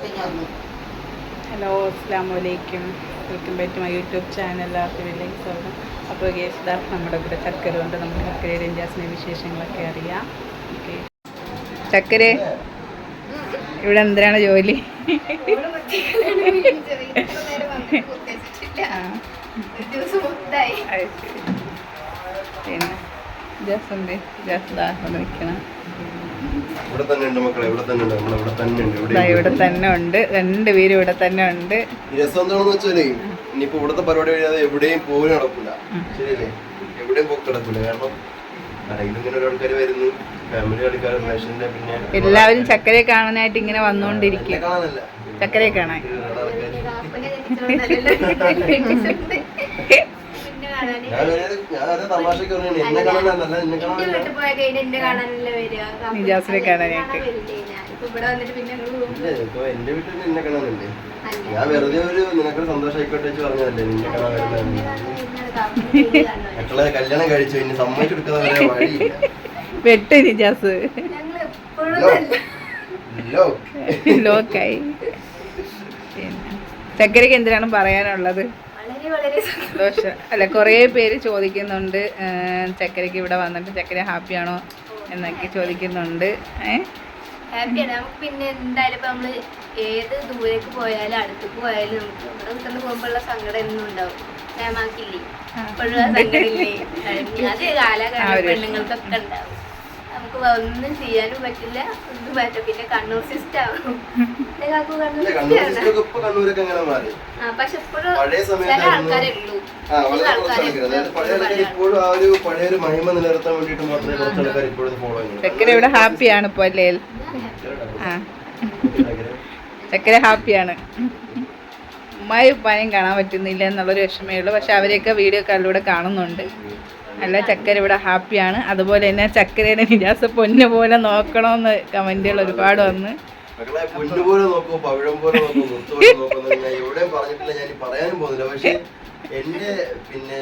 Hello, അസ്സലാമു അലൈക്കും. Welcome back to my YouTube channel. എല്ലാവർക്കും വലിയ സ്വാഗതം. അപ്പോൾ ഗേസ് നമ്മുടെ ഇവിടെ ചക്കര ഉണ്ട്. നമുക്ക് ചക്കരയുടെ ഇൻജാസിൻ്റെ വിശേഷങ്ങളൊക്കെ അറിയാം. ഓക്കെ, ചക്കര ഇവിടെ എന്തിനാണ് ജോലി? പിന്നെ ജാസുണ്ട്, ജാസ് നിൽക്കണം. ഇവിടെ തന്നെ ഉണ്ട്. രണ്ടുപേരും ഇവിടെ തന്നെ ഉണ്ട്. രസം എന്താണെന്ന് വെച്ചാല് ഇനിയിപ്പോ ഇവിടുത്തെ പരിപാടി കഴിയാതെ എവിടെയും പോയി നടക്കില്ല. ശരിയല്ലേ? എവിടെയും പോക്ക് നടക്കില്ല. കാരണം ഇങ്ങനെ ഒരു ആൾക്കാർ വരുന്നു, ഫാമിലി ആൾക്കാർ, റേഷന്റെ, പിന്നെ എല്ലാവരും ചക്കരയെ കാണാനായിട്ട് ഇങ്ങനെ വന്നുകൊണ്ടിരിക്കും. ചക്കരയെ കാണാൻ നിജാസിനെ കാണാനായിട്ട്. എന്റെ വീട്ടിൽ നിന്നെ കാണാനുണ്ട്. ഞാൻ വെറുതെ ഒരു നിനക്കൊരു സന്തോഷമായിക്കോട്ടെ വെച്ച് പറഞ്ഞതല്ലേ നിന്നെ കാണാൻ വരുന്ന. മക്കളെ കല്യാണം കഴിച്ചു, ഇനി സമ്മതിച്ചു കൊടുക്കാതെ വരെ വഴിയില്ല. വെട്ട് നിജാസ് ലോക്കായി. ചക്കരയ്ക്ക് എന്തിനാണ് പറയാനുള്ളത്? സന്തോഷം അല്ല, കുറേ പേര് ചോദിക്കുന്നുണ്ട് ചക്കരയ്ക്ക് ഇവിടെ വന്നിട്ട് ചക്കര ഹാപ്പിയാണോ എന്നൊക്കെ ചോദിക്കുന്നുണ്ട്. ഹാപ്പിയാണ് നമുക്ക്. പിന്നെ എന്തായാലും ഇപ്പൊ നമ്മള് ഏത് ദൂരേക്ക് പോയാലും അടുത്തേക്ക് പോയാലും നമുക്ക് ഇവിടെ വീട്ടിൽ പോകുമ്പോഴുള്ള സങ്കടം എന്നും ഉണ്ടാവും. ഫേമാക്കില്ലേ ഇപ്പോഴുള്ള സങ്കടമില്ലേ? അത് കാലാകാലം പെണ്ണുങ്ങൾക്കൊക്കെ ഉണ്ടാവും. നമുക്ക് ഒന്നും ചെയ്യാനും പറ്റില്ല, ഒന്നും പറ്റില്ല. പിന്നെ കണ്ണൂർ സിസ്റ്റം ആവും. പക്ഷെ ഇപ്പോഴും ചില ആൾക്കാരേ ഉള്ളൂ. ചക്കര ഇവിടെ ഹാപ്പിയാണ് ഇപ്പൊ അല്ലേ? ചക്കര ഹാപ്പിയാണ്. ഉമ്മായും ഉപ്പായും കാണാൻ പറ്റുന്നില്ല എന്നുള്ളൊരു വിഷമേ ഉള്ളൂ. പക്ഷെ അവരെയൊക്കെ വീഡിയോ കാലിലൂടെ കാണുന്നുണ്ട്. അല്ല, ചക്കര ഇവിടെ ഹാപ്പിയാണ്. അതുപോലെ തന്നെ ചക്കരയുടെ നിജാസ് പൊന്നു പോലെ നോക്കണമെന്ന് കമന്റുകൾ ഒരുപാട് വന്ന്. പറയാനും പോകുന്നില്ല. പക്ഷെ എന്റെ പിന്നെ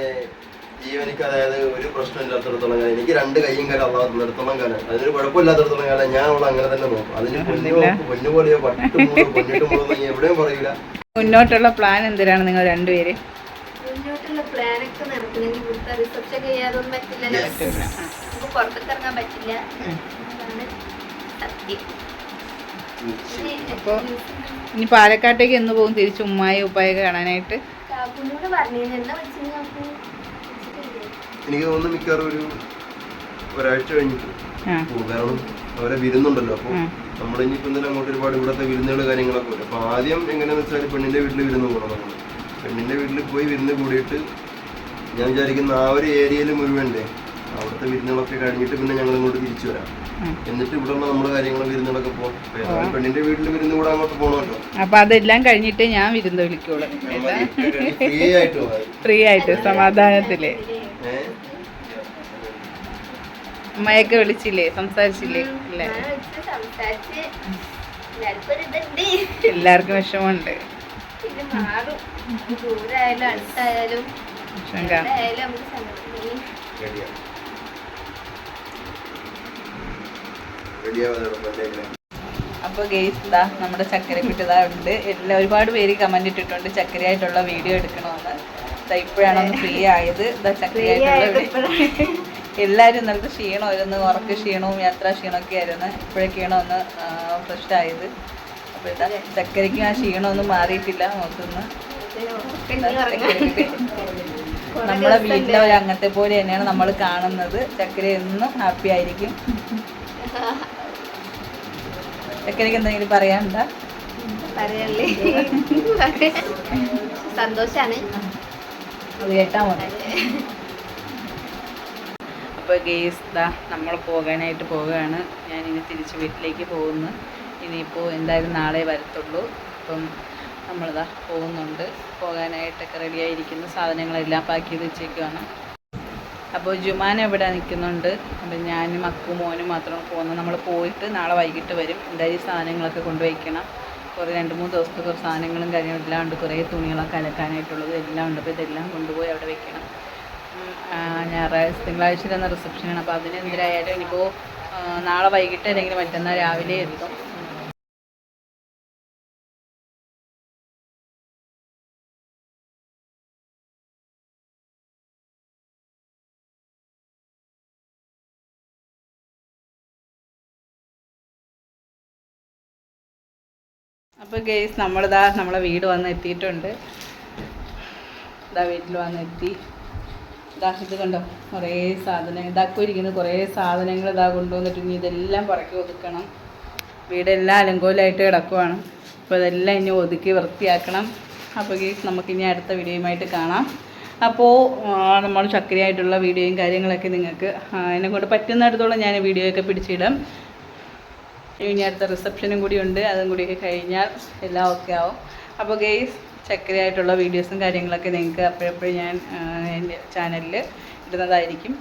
ജീവനിക്ക്, അതായത് ഒരു പ്രശ്നം ഇല്ലാത്തടത്തോളം കാലം, എനിക്ക് രണ്ട് കൈയും കാലം അള്ളാഹത്തിടത്തോളം കാലം, അതിനൊരു കുഴപ്പമില്ലാത്തടത്തോളം കാലം ഞാൻ അവളെ അങ്ങനെ തന്നെ നോക്കും. അതിന് പൊന്നുപോലെയോ പൊന്നിട്ട് മൂന്നോ എവിടെയും പറയൂല. മുന്നോട്ടുള്ള പ്ലാൻ എന്തിനാണ് നിങ്ങൾ രണ്ടുപേര്? മുന്നോട്ടുള്ള പ്ലാനൊക്കെ നടക്കണമെങ്കിൽ ഇവിടുത്തെ റിസപ്ഷൻ ചെയ്യാതൊന്നും പറ്റില്ലല്ലോ. നമുക്ക് പുറത്തേക്ക് ഇറങ്ങാൻ പറ്റില്ല. സത്യം. അപ്പോൾ ഇനി പാലക്കാട്ടേക്ക് എന്ന് പോകും തിരിച്ച് ഉമ്മായും ഉപ്പായൊക്കെ കാണാനായിട്ട്? എനിക്ക് തോന്നുന്നു മിക്കവാറും ഒരാഴ്ച കഴിഞ്ഞിട്ട് കാരണം അവരെ വിരുന്നുണ്ടല്ലോ. അപ്പൊ നമ്മളിനിയിപ്പോ എന്തായാലും അങ്ങോട്ട് ഒരുപാട് ഇവിടുത്തെ വിരുന്നുകൾ കാര്യങ്ങളൊക്കെ വരും. അപ്പൊ ആദ്യം എങ്ങനെയാന്ന് വെച്ചാൽ പെണ്ണിന്റെ വീട്ടിൽ വിരുന്ന് പോകണം. നമ്മൾ പെണ്ണിന്റെ വീട്ടിൽ പോയി വിരുന്ന് കൂടിയിട്ട് ഞാൻ വിചാരിക്കുന്ന ആ ഒരു ഏരിയയിൽ മുഴുവൻ്റെ അവിടുത്തെ വിരുന്നുകളൊക്കെ കഴിഞ്ഞിട്ട് പിന്നെ ഞങ്ങൾ ഇങ്ങോട്ട് തിരിച്ചു വരാം. എന്നിട്ട് ഇവിടെ നമ്മുടെ കാര്യങ്ങൾ വിരുന്നുകളൊക്കെ പോകും. പെണ്ണിന്റെ വീട്ടിൽ വിരുന്ന് കൂടെ അങ്ങോട്ട് പോകണമല്ലോ. അപ്പൊ അതെല്ലാം കഴിഞ്ഞിട്ട് ഞാൻ വിരുന്ന് വിളിക്കോളൂ. ഫ്രീ ആയിട്ട് സമാധാനത്തില്. അമ്മയൊക്കെ വിളിച്ചില്ലേ, സംസാരിച്ചില്ലേ? ഇല്ല, എല്ലാവർക്കും വിഷമമുണ്ട്. അപ്പോൾ ഗെയ്സ് ഇതാ നമ്മുടെ ചക്കരക്കുട്ടി ഇതാ ഉണ്ട്. ഒരുപാട് പേര് കമന്റ് ഇട്ടിട്ടുണ്ട് ചക്കരയായിട്ടുള്ള വീഡിയോ എടുക്കണമെന്ന്. ഇപ്പോഴാണ് ഒന്ന് ഫ്രീ ആയത്. ഇതാ ചക്കരയായിട്ടുള്ള എല്ലാവരും ഇന്നലത്തെ ക്ഷീണമായിരുന്നു, ഉറക്ക ക്ഷീണവും യാത്രാ ക്ഷീണമൊക്കെ ആയിരുന്നു. ഇപ്പോഴൊക്കെയാണോ ഒന്ന് ഫ്രഷ് ആയത്. അപ്പോൾ ഇതാ ചക്കരയ്ക്കും ആ ക്ഷീണമൊന്നും മാറിയിട്ടില്ല. നോക്കുന്ന നമ്മളെ വീട്ടിലെ ഒരു അംഗത്തെ പോലെ തന്നെയാണ് നമ്മൾ കാണുന്നത്. ചക്കര എന്നും ഹാപ്പി ആയിരിക്കും. ചക്കരയ്ക്ക് എന്തെങ്കിലും പറയാനുണ്ടോ? പറയല്ലേ, സന്തോഷാണ്. അത് കേട്ടാ മതി. അപ്പോൾ ഗെയ്സ് ദാ നമ്മൾ പോകാനായിട്ട് പോവുകയാണ്. ഞാനിനി തിരിച്ച് വീട്ടിലേക്ക് പോകുന്നു. ഇനിയിപ്പോൾ എന്തായാലും നാളെ വരത്തുള്ളൂ. അപ്പം നമ്മളിതാ പോകുന്നുണ്ട്. പോകാനായിട്ടൊക്കെ റെഡിയായിരിക്കുന്നു. സാധനങ്ങളെല്ലാം പാക്ക് ചെയ്ത് വെച്ചേക്കുവാണ്. അപ്പോൾ ജുമാൻ ഇവിടെ നിൽക്കുന്നുണ്ട്. അപ്പം ഞാനും അക്കു മോനും മാത്രം പോകുന്നത്. നമ്മൾ പോയിട്ട് നാളെ വൈകിട്ട് വരും. എന്തായാലും സാധനങ്ങളൊക്കെ കൊണ്ടുവയ്ക്കണം. കുറേ 2-3 ദിവസത്തെ കുറേ സാധനങ്ങളും കാര്യങ്ങളും എല്ലാം ഉണ്ട്. കുറേ തുണികളൊക്കെ അലക്കാനായിട്ടുള്ളത് എല്ലാം ഉണ്ട്. അപ്പോൾ ഇതെല്ലാം കൊണ്ടുപോയി അവിടെ വെക്കണം. തിങ്കളാഴ്ച തന്നെ റിസപ്ഷനാണ്. അപ്പോൾ അതിന് എന്തിനായാലും ഇനിയിപ്പോൾ നാളെ വൈകിട്ട് അല്ലെങ്കിൽ മറ്റന്നാൾ രാവിലെ എത്തും. അപ്പോൾ ഗേസ് നമ്മളിതാ നമ്മളെ വീട് വന്ന് എത്തിയിട്ടുണ്ട്. ഇതാ വീട്ടിൽ വന്ന് എത്തി. ഇതാ ഇത് കണ്ടോ, കുറേ സാധനം ഇതാക്കും ഇരിക്കുന്നു. കുറേ സാധനങ്ങൾ ഇതാ കൊണ്ടുവന്നിട്ട് ഇനി ഇതെല്ലാം പുറക്കി ഒതുക്കണം. വീടെല്ലാം അലങ്കോലമായിട്ട് കിടക്കുവാണ്. അപ്പോൾ ഇതെല്ലാം ഇനി ഒതുക്കി വൃത്തിയാക്കണം. അപ്പോൾ ഗേസ് നമുക്കിനി അടുത്ത വീഡിയോയുമായിട്ട് കാണാം. അപ്പോൾ നമ്മൾ ചക്കരയായിട്ടുള്ള വീഡിയോയും കാര്യങ്ങളൊക്കെ നിങ്ങൾക്ക് എന്നെക്കൊണ്ട് പറ്റുന്നിടത്തോളം ഞാൻ വീഡിയോ ഒക്കെ പിടിച്ചിടാം. ഇനി അടുത്ത റിസപ്ഷനും കൂടി ഉണ്ട്. അതും കൂടിയൊക്കെ കഴിഞ്ഞാൽ എല്ലാം ഓക്കെ ആവും. അപ്പോൾ ഗേസ് ചക്കരയായിട്ടുള്ള വീഡിയോസും കാര്യങ്ങളൊക്കെ നിങ്ങൾക്ക് അപ്പോഴപ്പോഴും ഞാൻ എൻ്റെ ചാനലിൽ ഇടുന്നതായിരിക്കും.